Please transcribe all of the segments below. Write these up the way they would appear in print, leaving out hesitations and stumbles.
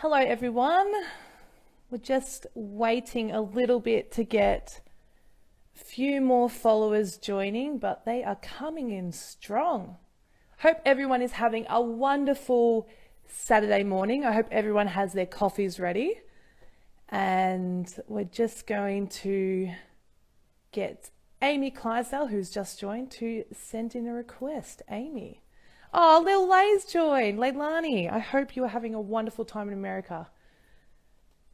Hello, everyone. We're just waiting a little bit to get a few more followers joining, but they are coming in strong. Hope everyone is having a wonderful Saturday morning. I hope everyone has their coffees ready. And we're just going to get Aimie Clydesdale, who's just joined, to send in a request. Aimie. Oh, Lil Lay's joined. Leilani, I hope you are having a wonderful time in America.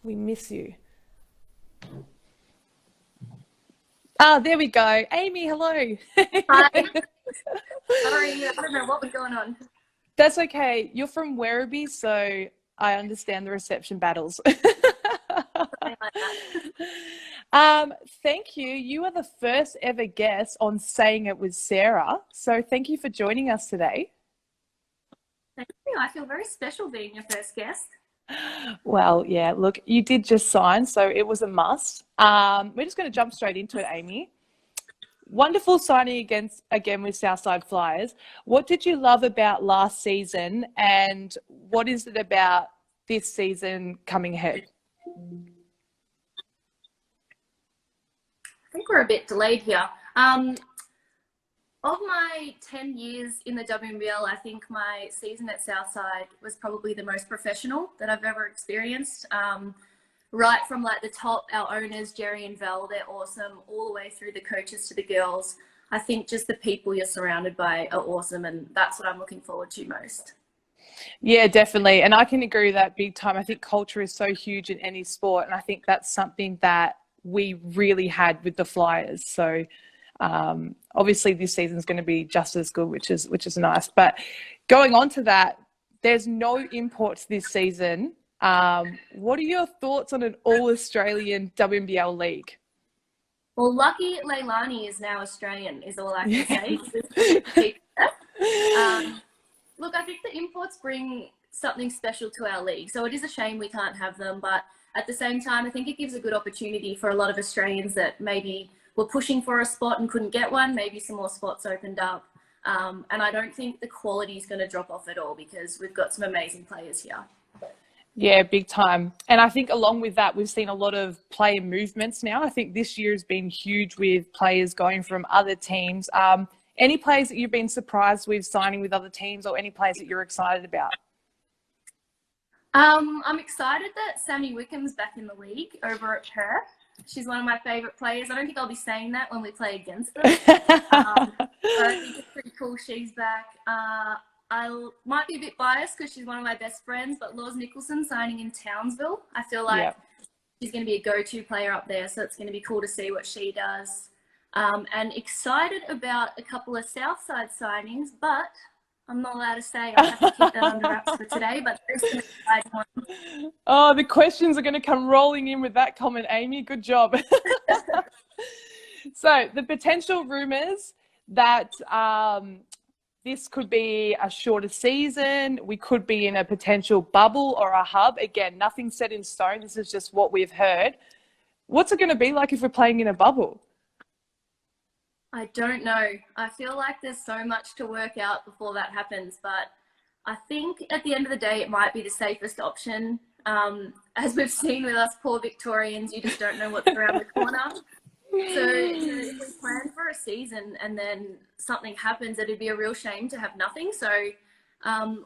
We miss you. Ah, there we go. Aimie, hello. Hi. Sorry, I don't know what was going on. That's okay. You're from Werribee, so I understand the reception battles. Something like that. Thank you. You are the first ever guest on Saying It With Sara. So thank you for joining us today. Thank you. I feel very special being your first guest. Well, yeah, look, you did just sign, so it was a must. We're just going to jump straight into it, Aimie. Wonderful signing again with Southside Flyers. What did you love about last season, and what is it about this season coming ahead? I think we're a bit delayed here. Of my 10 years in the WNBL, I think my season at Southside was probably the most professional that I've ever experienced. Right from like the top, our owners, Jerry and Val, they're awesome, all the way through the coaches to the girls. I think just the people you're surrounded by are awesome, and that's what I'm looking forward to most. Yeah, definitely. And I can agree with that big time. I think culture is so huge in any sport, and I think that's something that we really had with the Flyers. So obviously this season's going to be just as good, which is nice. But going on to that, there's no imports this season. What are your thoughts on an all-Australian WNBL league? Well, lucky Leilani is now Australian, is all I can say. Look, I think the imports bring something special to our league. So it is a shame we can't have them, but at the same time, I think it gives a good opportunity for a lot of Australians that maybe were pushing for a spot and couldn't get one. Maybe some more spots opened up. And I don't think the quality is going to drop off at all because we've got some amazing players here. Yeah, big time. And I think along with that, we've seen a lot of player movements now. I think this year has been huge with players going from other teams. Any players that you've been surprised with signing with other teams, or any players that you're excited about? I'm excited that Sammy Wickhams back in the league over at Perth. She's one of my favourite players. I don't think I'll be saying that when we play against them. But I think it's pretty cool she's back. I might be a bit biased because she's one of my best friends, but Loz Nicholson signing in Townsville. I feel like she's going to be a go-to player up there, so it's going to be cool to see what she does. And excited about a couple of Southside signings, but I'm not allowed to say. I have to keep that under wraps for today, but there's an exciting one. Oh, the questions are going to come rolling in with that comment, Aimie. Good job. So the potential rumours that this could be a shorter season, we could be in a potential bubble or a hub. Again, nothing set in stone. This is just what we've heard. What's it going to be like if we're playing in a bubble? I don't know. I feel like there's so much to work out before that happens, but I think at the end of the day, it might be the safest option. As we've seen with us poor Victorians, you just don't know what's around the corner. So if we plan for a season and then something happens, it'd be a real shame to have nothing. So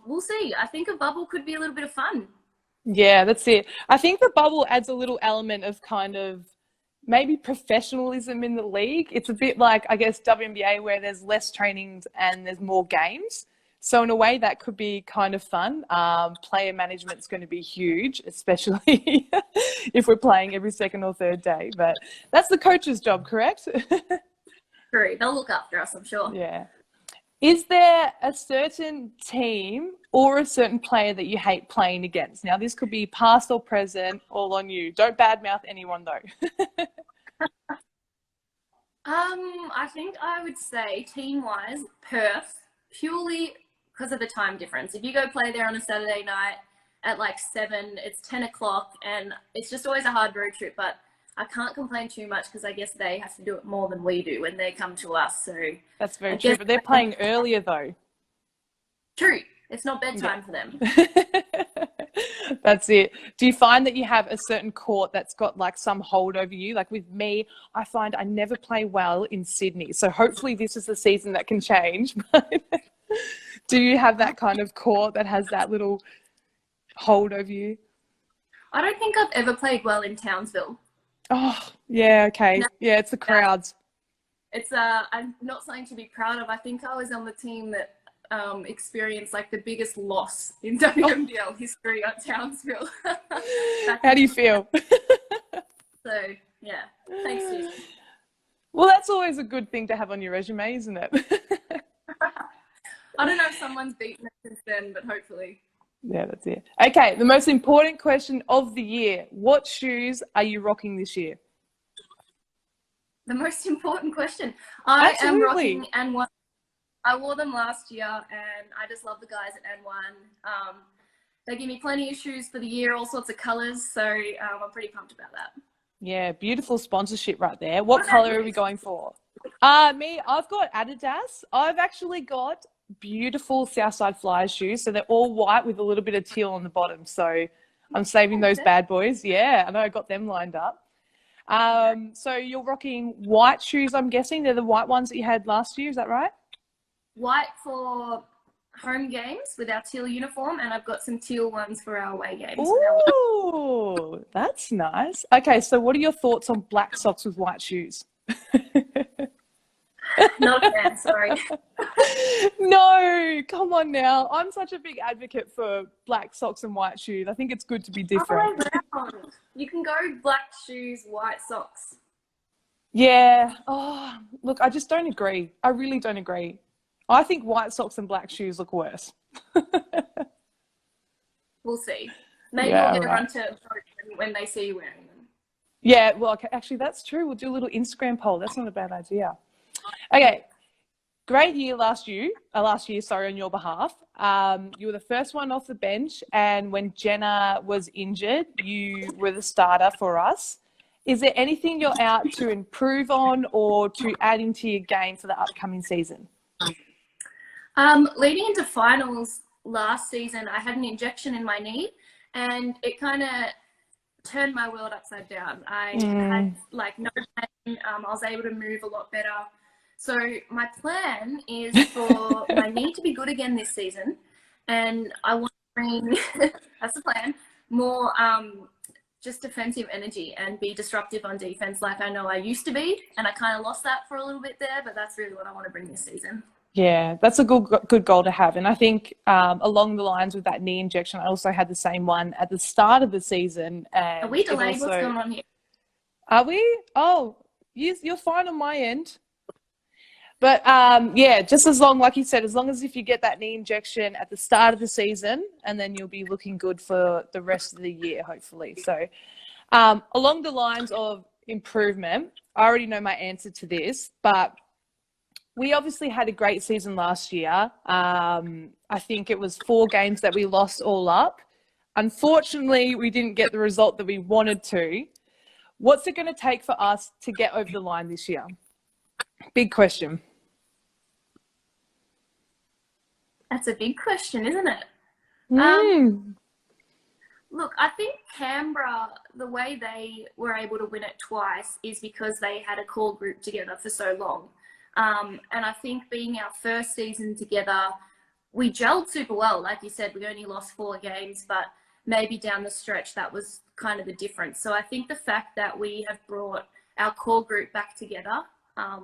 we'll see. I think a bubble could be a little bit of fun. Yeah, that's it. I think the bubble adds a little element of kind of maybe professionalism in the league. It's a bit like, I guess, WNBA where there's less trainings and there's more games. So in a way that could be kind of fun. Player management's going to be huge, especially if we're playing every second or third day. But that's the coach's job, correct? True. They'll look after us, I'm sure. Yeah. Is there a certain team or a certain player that you hate playing against? Now, this could be past or present, all on you. Don't badmouth anyone, though. I think I would say Teamwise, Perth, purely because of the time difference. If you go play there on a Saturday night at like 7, it's 10 o'clock, and it's just always a hard road trip, but I can't complain too much because I guess they have to do it more than we do when they come to us. So that's very true, but they're playing earlier though. True. It's not bedtime for them. That's it. Do you find that you have a certain court that's got like some hold over you? Like with me, I find I never play well in Sydney. So hopefully this is the season that can change. But do you have that kind of court that has that little hold over you? I don't think I've ever played well in Townsville. Oh, yeah, okay. No, Yeah, it's the crowds. it's I'm not something to be proud of. I think I was on the team that experienced like the biggest loss in WMBL history at Townsville. How do you feel? So yeah, thanks, Susan. Well, that's always a good thing to have on your resume, isn't it? I don't know if someone's beaten it since then, but hopefully. Yeah, that's it. Okay, the most important question of the year. What shoes are you rocking this year? The most important question. I am Absolutely. rocking N1. I wore them last year, and I just love the guys at N1. They give me plenty of shoes for the year, all sorts of colours, so I'm pretty pumped about that. Yeah, beautiful sponsorship right there. What What about color are you? we going for? Me, I've got Adidas. I've actually got beautiful Southside Flyers shoes. So they're all white with a little bit of teal on the bottom. So I'm saving those bad boys. Yeah, I know I got them lined up. So you're rocking white shoes, I'm guessing. They're the white ones that you had last year. Is that right? White for home games with our teal uniform, and I've got some teal ones for our away games. Ooh, that's nice. Okay, so what are your thoughts on black socks with white shoes? Not a fan, sorry. No, come on now. I'm such a big advocate for black socks and white shoes. I think it's good to be different. Oh, you can go black shoes, white socks. Yeah. Oh, look, I just don't agree. I really don't agree. I think white socks and black shoes look worse. We'll see. Maybe Yeah, we'll get right. around to vote when they see you wearing them. Yeah, well, okay, actually, that's true. We'll do a little Instagram poll. That's not a bad idea. Okay, great year last year, on your behalf. You were the first one off the bench, and when Jenna was injured, you were the starter for us. Is there anything you're out to improve on or to add into your game for the upcoming season? Leading into finals last season, I had an injection in my knee, and it kind of turned my world upside down. I had like no pain. I was able to move a lot better. So my plan is for my knee to be good again this season, and I want to bring that's the plan, more just defensive energy and be disruptive on defense like I know I used to be, and I kind of lost that for a little bit there, but that's really what I want to bring this season. Yeah, that's a good goal to have. And I think along the lines with that knee injection, I also had the same one at the start of the season. And Are we delayed? also... What's going on here? Are we? Oh, you're fine on my end. But yeah, just as long, like you said, as long as if you get that knee injection at the start of the season, and then you'll be looking good for the rest of the year, hopefully. So along the lines of improvement, I already know my answer to this, but we obviously had a great season last year. I think it was 4 games that we lost all up. Unfortunately, we didn't get the result that we wanted to. What's it going to take for us to get over the line this year? Big question. That's a big question, isn't it? Look, I think Canberra, the way they were able to win it twice is because they had a core group together for so long. And I think being our first season together, we gelled super well. Like you said, we only lost 4 games, but maybe down the stretch, that was kind of the difference. So I think the fact that we have brought our core group back together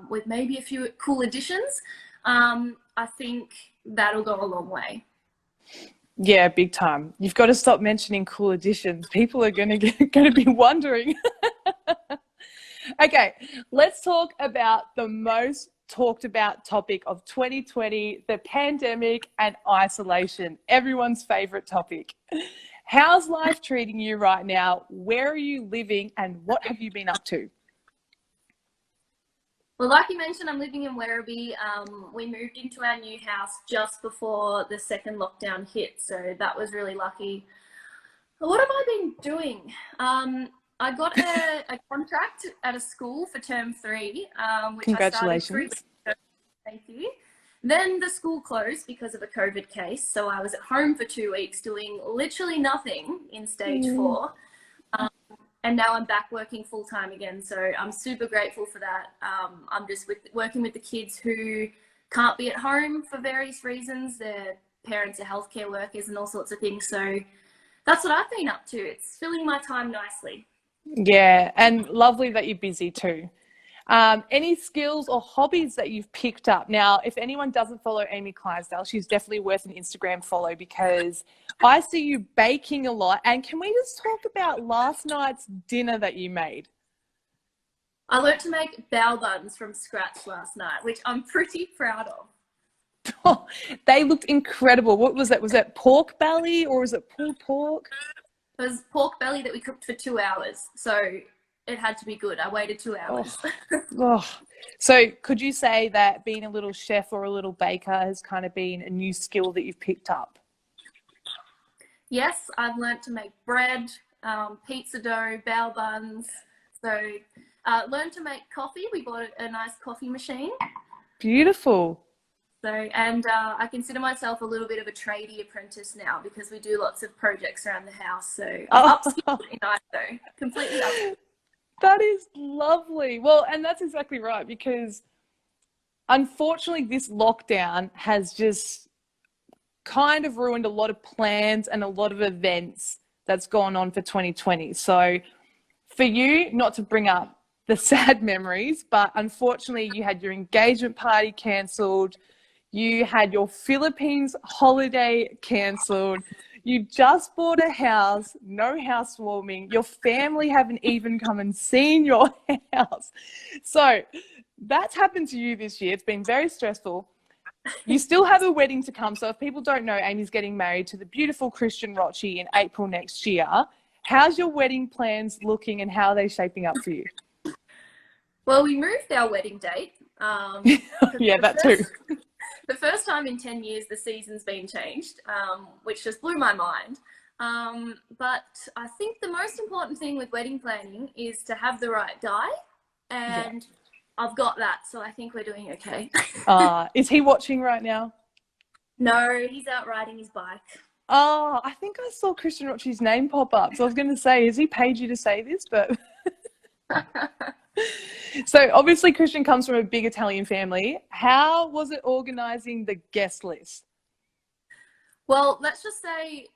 with maybe a few cool additions, I think that'll go a long way. Yeah, big time. You've got to stop mentioning cool additions. People are going to be wondering. Okay, let's talk about the most talked about topic of 2020, the pandemic and isolation, everyone's favorite topic. How's life treating you right now? Where are you living and what have you been up to? Well, like you mentioned, I'm living in Werribee. We moved into our new house just before the second lockdown hit, so that was really lucky. What have I been doing? I got a contract at a school for term 3, which Congratulations. I started 3 weeks ago. Thank you. Then the school closed because of a COVID case. So I was at home for 2 weeks doing literally nothing in stage 4. And now I'm back working full time again. So I'm super grateful for that. I'm just working with the kids who can't be at home for various reasons. Their parents are healthcare workers and all sorts of things. So that's what I've been up to. It's filling my time nicely. Yeah, and lovely that you're busy too. Any skills or hobbies that you've picked up? Now, if anyone doesn't follow Aimie Clydesdale, she's definitely worth an Instagram follow because I see you baking a lot. And can we just talk about last night's dinner that you made? I learned to make bao buns from scratch last night, which I'm pretty proud of. Oh, they looked incredible. What was that? Was that pork belly or was it pulled pork? It was pork belly that we cooked for 2 hours. So it had to be good. I waited 2 hours. Oh. So could you say that being a little chef or a little baker has kind of been a new skill that you've picked up? Yes, I've learnt to make bread, pizza dough, bao buns. So learned to make coffee. We bought a nice coffee machine. Beautiful. So, and I consider myself a little bit of a tradie apprentice now because we do lots of projects around the house. So I'm upskilled in ISO, completely upskilled. That is lovely. Well, and that's exactly right because unfortunately this lockdown has just kind of ruined a lot of plans and a lot of events that's gone on for 2020. So for you, not to bring up the sad memories, but unfortunately you had your engagement party cancelled. You had your Philippines holiday cancelled. You just bought a house, no housewarming. Your family haven't even come and seen your house. So that's happened to you this year. It's been very stressful. You still have a wedding to come. So if people don't know, Amy's getting married to the beautiful Christian Rochi in April next year. How's your wedding plans looking and how are they shaping up for you? Well, we moved our wedding date. Yeah, that too. The first time in 10 years the season's been changed, which just blew my mind. But I think the most important thing with wedding planning is to have the right guy, and I've got that, so I think we're doing okay. Is he watching right now? No, he's out riding his bike. Oh, I think I saw Christian Rochi's name pop up. So I was going to say, has he paid you to say this? But so obviously Christian comes from a big Italian family. How was it organising the guest list? Well, let's just say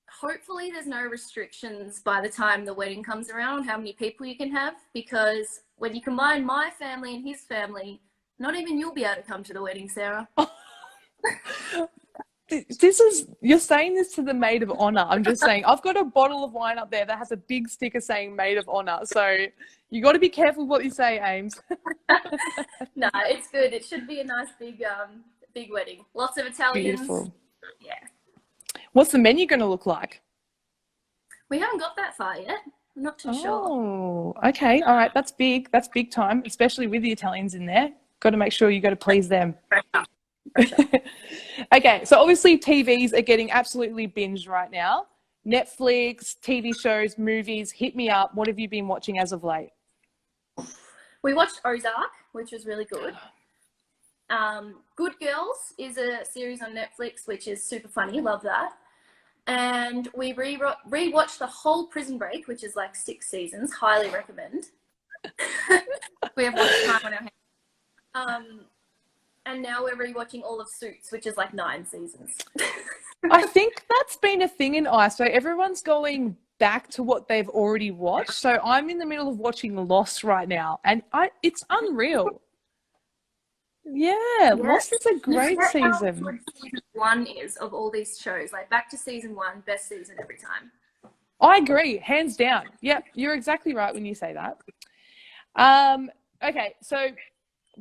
hopefully there's no restrictions by the time the wedding comes around on how many people you can have, because when you combine my family and his family, not even you'll be able to come to the wedding, Sarah. You're saying this to the maid of honour. I'm just saying, I've got a bottle of wine up there that has a big sticker saying maid of honour. So you got to be careful what you say, Ames. No, it's good. It should be a nice big wedding. Lots of Italians. Beautiful. Yeah. What's the menu going to look like? We haven't got that far yet. I'm not too sure. Oh, okay. All right. That's big. That's big time, especially with the Italians in there. Got to make sure you got to please them. Okay, so obviously TVs are getting absolutely binged right now. Netflix, TV shows, movies, hit me up. What have you been watching as of late? We watched Ozark, which was really good. Good Girls is a series on Netflix, which is super funny. Love that. And we rewatched the whole Prison Break, which is like 6 seasons. Highly recommend. We have lots of time on our hands. And now we're rewatching all of Suits, which is like 9 seasons. I think that's been a thing in ISO. Everyone's going back to what they've already watched. So I'm in the middle of watching Lost right now, and it's unreal. Yeah, Lost is a great season. How good season 1 is of all these shows. Like back to season 1, best season every time. I agree, hands down. Yep, you're exactly right when you say that. Okay, so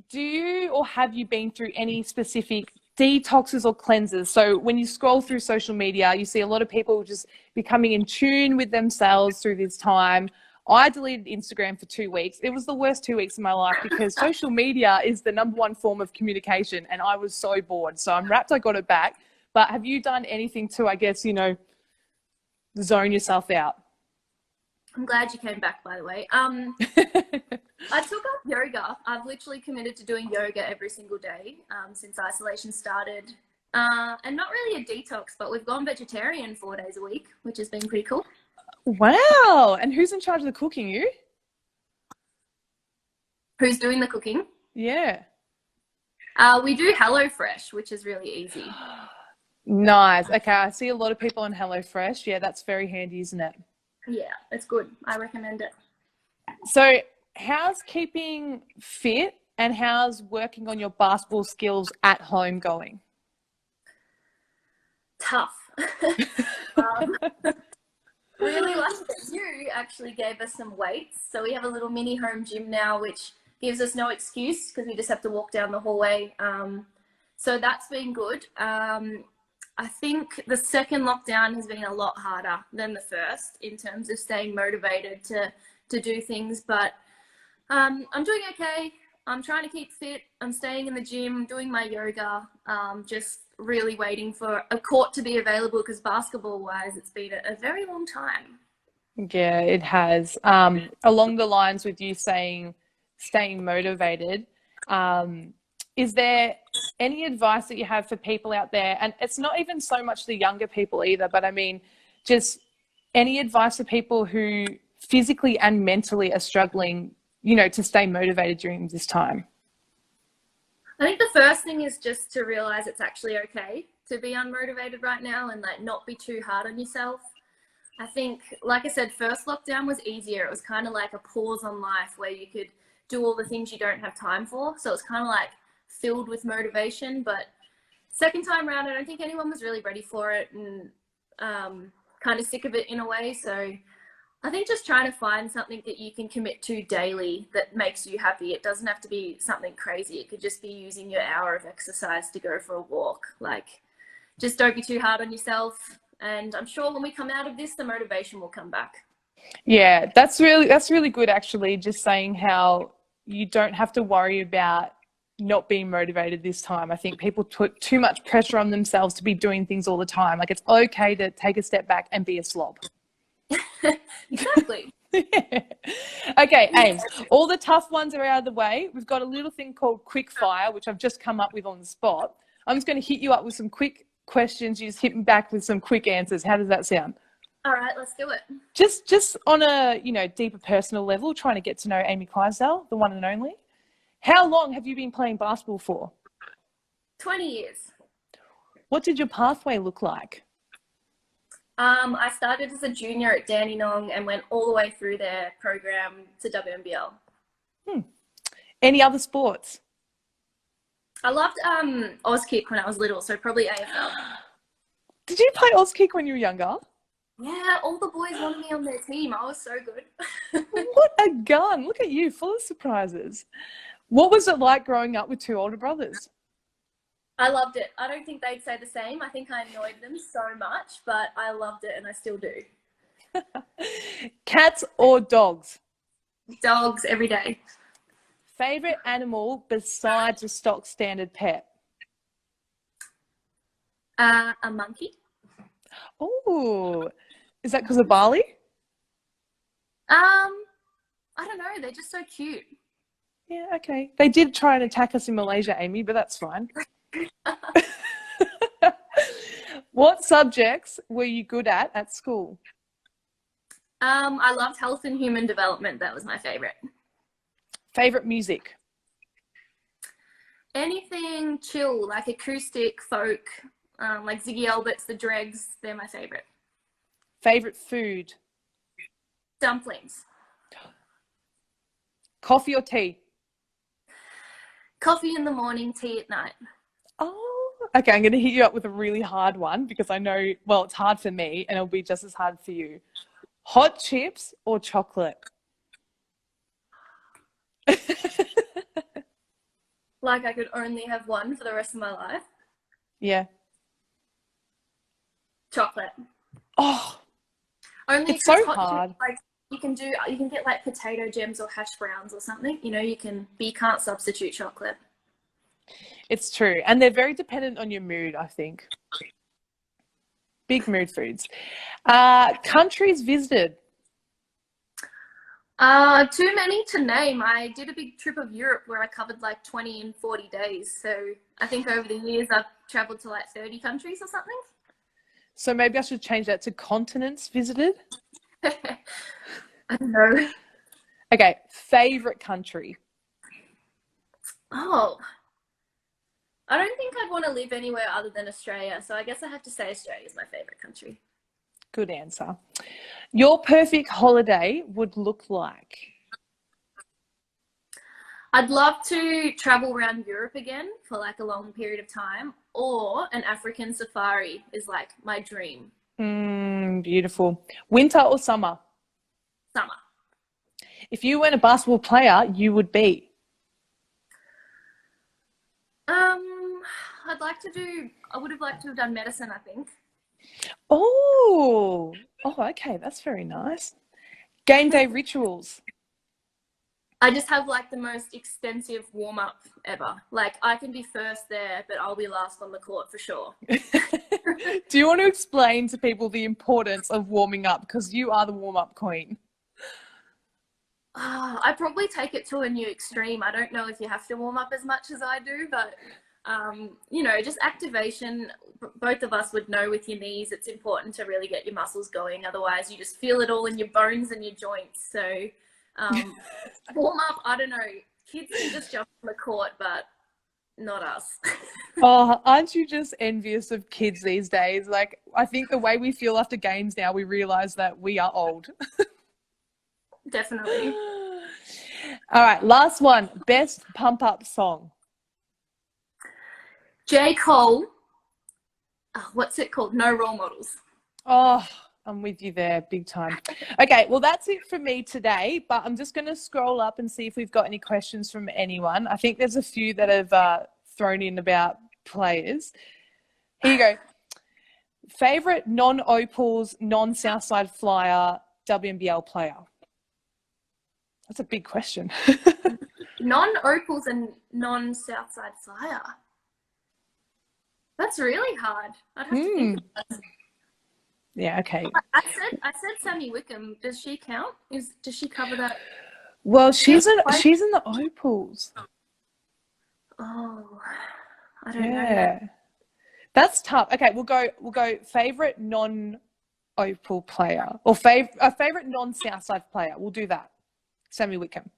do you or have you been through any specific detoxes or cleanses? So when you scroll through social media, you see a lot of people just becoming in tune with themselves through this time. I deleted Instagram for 2 weeks. It was the worst 2 weeks of my life because social media is the #1 form of communication, and I was so bored. So I'm rapt I got it back. But have you done anything to, I guess, zone yourself out? I'm glad you came back, by the way. I took up yoga. I've literally committed to doing yoga every single day since isolation started. And not really a detox, but we've gone vegetarian 4 days a week, which has been pretty cool. Wow. And who's in charge of the cooking? You? Who's doing the cooking? Yeah. We do HelloFresh, which is really easy. Nice. Okay, I see a lot of people on HelloFresh. Yeah, that's very handy, isn't it? Yeah, it's good. I recommend it. So how's keeping fit and how's working on your basketball skills at home going? Tough. Really lucky that you actually gave us some weights. So we have a little mini home gym now, which gives us no excuse because we just have to walk down the hallway. So that's been good. I think the second lockdown has been a lot harder than the first in terms of staying motivated to do things, but I'm doing okay. I'm trying to keep fit. I'm staying in the gym, doing my yoga, just really waiting for a court to be available because basketball-wise, it's been a very long time. Yeah, it has. Along the lines with you saying staying motivated, is there any advice that you have for people out there? And it's not even so much the younger people either, but I mean, just any advice for people who physically and mentally are struggling, to stay motivated during this time? I think the first thing is just to realize it's actually okay to be unmotivated right now and like not be too hard on yourself. I think, like I said, first lockdown was easier. It was kind of like a pause on life where you could do all the things you don't have time for. So it's kind of like filled with motivation. But second time around, I don't think anyone was really ready for it and kind of sick of it in a way. So I think just trying to find something that you can commit to daily that makes you happy. It doesn't have to be something crazy. It could just be using your hour of exercise to go for a walk. Like, just don't be too hard on yourself. And I'm sure when we come out of this, the motivation will come back. Yeah, that's really good, actually, just saying how you don't have to worry about not being motivated this time. I think people put too much pressure on themselves to be doing things all the time. Like, it's okay to take a step back and be a slob. Exactly. Yeah. Okay, Ames, all the tough ones are out of the way. We've got a little thing called Quickfire, which I've just come up with on the spot. I'm just going to hit you up with some quick questions. You just hit me back with some quick answers. How does that sound? All right, let's do it. Just on a deeper personal level, trying to get to know Aimie Clydesdale, the one and only. How long have you been playing basketball for? 20 years. What did your pathway look like? I started as a junior at Dandenong and went all the way through their program to WNBL. Any other sports? I loved Auskick when I was little, so probably AFL. Did you play Auskick when you were younger? Yeah, all the boys wanted me on their team. I was so good. What a gun. Look at you, full of surprises. What was it like growing up with two older brothers? I loved it. I don't think they'd say the same. I think I annoyed them so much, but I loved it and I still do. Cats or dogs? Dogs every day. Favorite animal besides a stock standard pet? A monkey. Oh, is that because of Bali? I don't know. They're just so cute. Yeah, okay. They did try and attack us in Malaysia, Amy, but that's fine. What subjects were you good at school? I loved health and human development. That was my favorite. Favorite music? Anything chill, like acoustic, folk, like Ziggy Albert's, the Dregs. They're my favorite. Favorite food? Dumplings. Coffee or tea? Coffee in the morning, tea at night. Oh, okay. I'm going to hit you up with a really hard one because I know, well, it's hard for me and it'll be just as hard for you. Hot chips or chocolate? Like I could only have one for the rest of my life. Yeah. Chocolate. Oh, only it's so hot hard. Chips, like you can get like potato gems or hash browns or something. But you can't substitute chocolate. It's true. And they're very dependent on your mood, I think. Big mood foods. Countries visited? Too many to name. I did a big trip of Europe where I covered like 20 and 40 days. So I think over the years I've traveled to like 30 countries or something. So maybe I should change that to continents visited. I don't know. Okay, favorite country. Oh, I don't think I'd want to live anywhere other than Australia. So I guess I have to say Australia is my favorite country. Good answer. Your perfect holiday would look like? I'd love to travel around Europe again for like a long period of time, or an African safari is like my dream. Beautiful. Winter or summer? Summer. If you weren't a basketball player, you would be? I would have liked to have done medicine, I think. Oh, okay. That's very nice. Game day rituals. I just have like the most extensive warm up ever. Like I can be first there, but I'll be last on the court for sure. Do you want to explain to people the importance of warming up? Because you are the warm up queen. I probably take it to a new extreme. I don't know if you have to warm up as much as I do, but just activation. Both of us would know with your knees, it's important to really get your muscles going. Otherwise, you just feel it all in your bones and your joints. So, warm up. I don't know. Kids can just jump on the court, but not us. Oh, aren't you just envious of kids these days? Like, I think the way we feel after games now, we realize that we are old. Definitely. All right, last one. Best pump up song. J. Cole. What's it called? No Role Models. Oh, I'm with you there, big time. Okay, well, that's it for me today, but I'm just going to scroll up and see if we've got any questions from anyone. I think there's a few that have thrown in about players. Here you go. Favorite non-Opals, non-Southside Flyer WNBL player? That's a big question. Non-Opals and non-Southside Flyer. That's really hard. I'd have to think about that. Yeah, okay. I said Sammy Wickham. Does she count? Does she cover that? Well, she's in the Opals. Oh, I don't know that. That's tough. Okay, we'll go favorite non-Opal player or favorite non-Southside player. We'll do that. Sammy Wickham.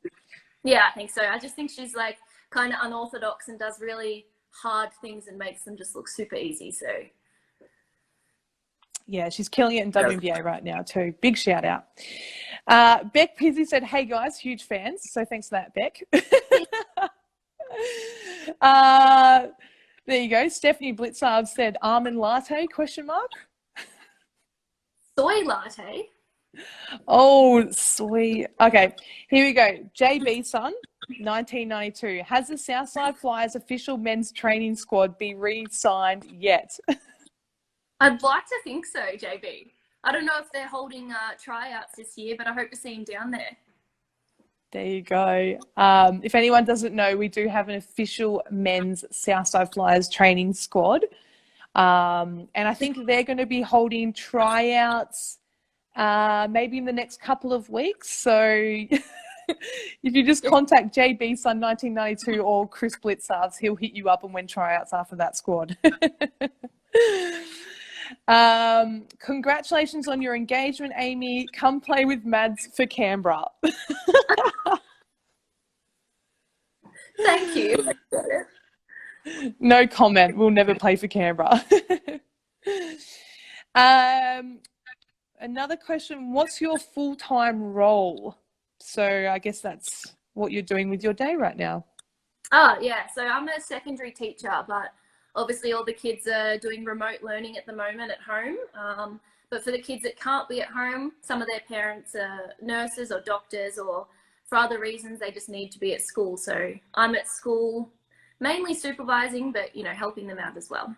Yeah, I think so. I just think she's like kind of unorthodox and does really hard things and makes them just look super easy. So yeah, she's killing it in WNBA right now too. Big shout out. Beck Pizzy said, "Hey guys, huge fans." So thanks for that, Beck. There you go. Stephanie Blitzard said, "Almond latte?" ? Soy latte. Oh, sweet. Okay, here we go. JB Son, 1992. Has the Southside Flyers official men's training squad be re-signed yet? I'd like to think so, JB. I don't know if they're holding tryouts this year, but I hope to see him down there. There you go. If anyone doesn't know, we do have an official men's Southside Flyers training squad. And I think they're going to be holding tryouts maybe in the next couple of weeks. So if you just contact JB Son 1992 or Chris Blitzards, he'll hit you up and win tryouts after that squad. Congratulations on your engagement, Aimie. Come play with Mads for Canberra. Thank you. No comment. We'll never play for Canberra. Another question. What's your full-time role? So I guess that's what you're doing with your day right now. Oh, yeah. So I'm a secondary teacher, but obviously all the kids are doing remote learning at the moment at home. But for the kids that can't be at home, some of their parents are nurses or doctors, or for other reasons, they just need to be at school. So I'm at school, mainly supervising, but, helping them out as well.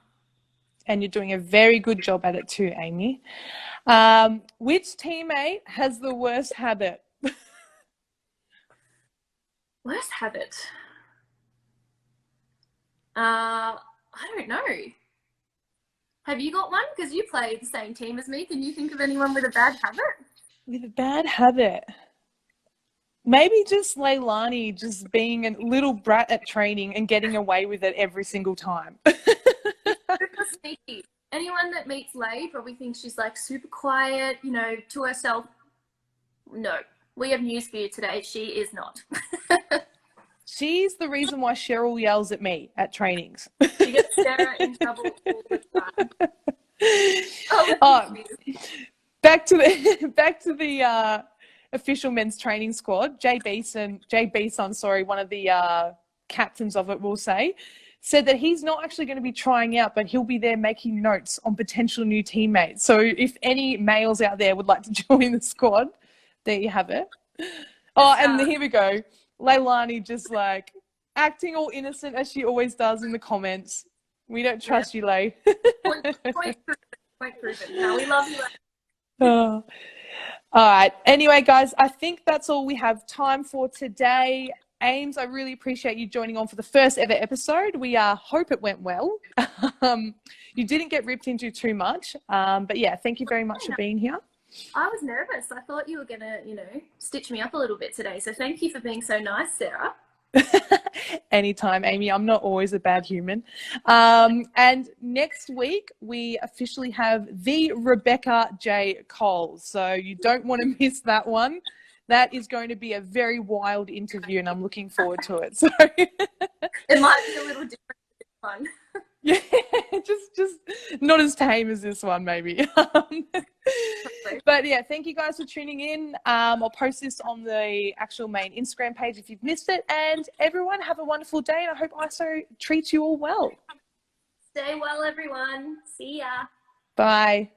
And you're doing a very good job at it too, Aimie. Which teammate has the worst habit? Worst habit? I don't know. Have you got one? Because you play the same team as me. Can you think of anyone with a bad habit? With a bad habit? Maybe just Leilani just being a little brat at training and getting away with it every single time. Super sneaky. Anyone that meets Lay probably thinks she's like super quiet, you know, to herself. No, we have news for you today. She is not. She's the reason why Cheryl yells at me at trainings. She gets Sarah in trouble all the time. Back to the official men's training squad. Jay Beeson, one of the captains of it, will say, said that he's not actually going to be trying out, but he'll be there making notes on potential new teammates. So if any males out there would like to join the squad, there you have it. Oh, and here we go. Leilani just like acting all innocent as she always does in the comments. We don't trust you, Lay. Point proven. No, we love you. Oh. All right. Anyway, guys, I think that's all we have time for today. Ames, I really appreciate you joining on for the first ever episode. We hope it went well. You didn't get ripped into too much. But yeah, thank you very much for being here. I was nervous. I thought you were going to, stitch me up a little bit today. So thank you for being so nice, Sarah. Anytime, Amy. I'm not always a bad human. And next week, we officially have the Rebecca J. Cole. So you don't want to miss that one. That is going to be a very wild interview, and I'm looking forward to it. So it might be a little different than this one. Yeah, just not as tame as this one, maybe. But yeah, thank you guys for tuning in. I'll post this on the actual main Instagram page if you've missed it. And everyone, have a wonderful day, and I hope ISO treats you all well. Stay well, everyone. See ya. Bye.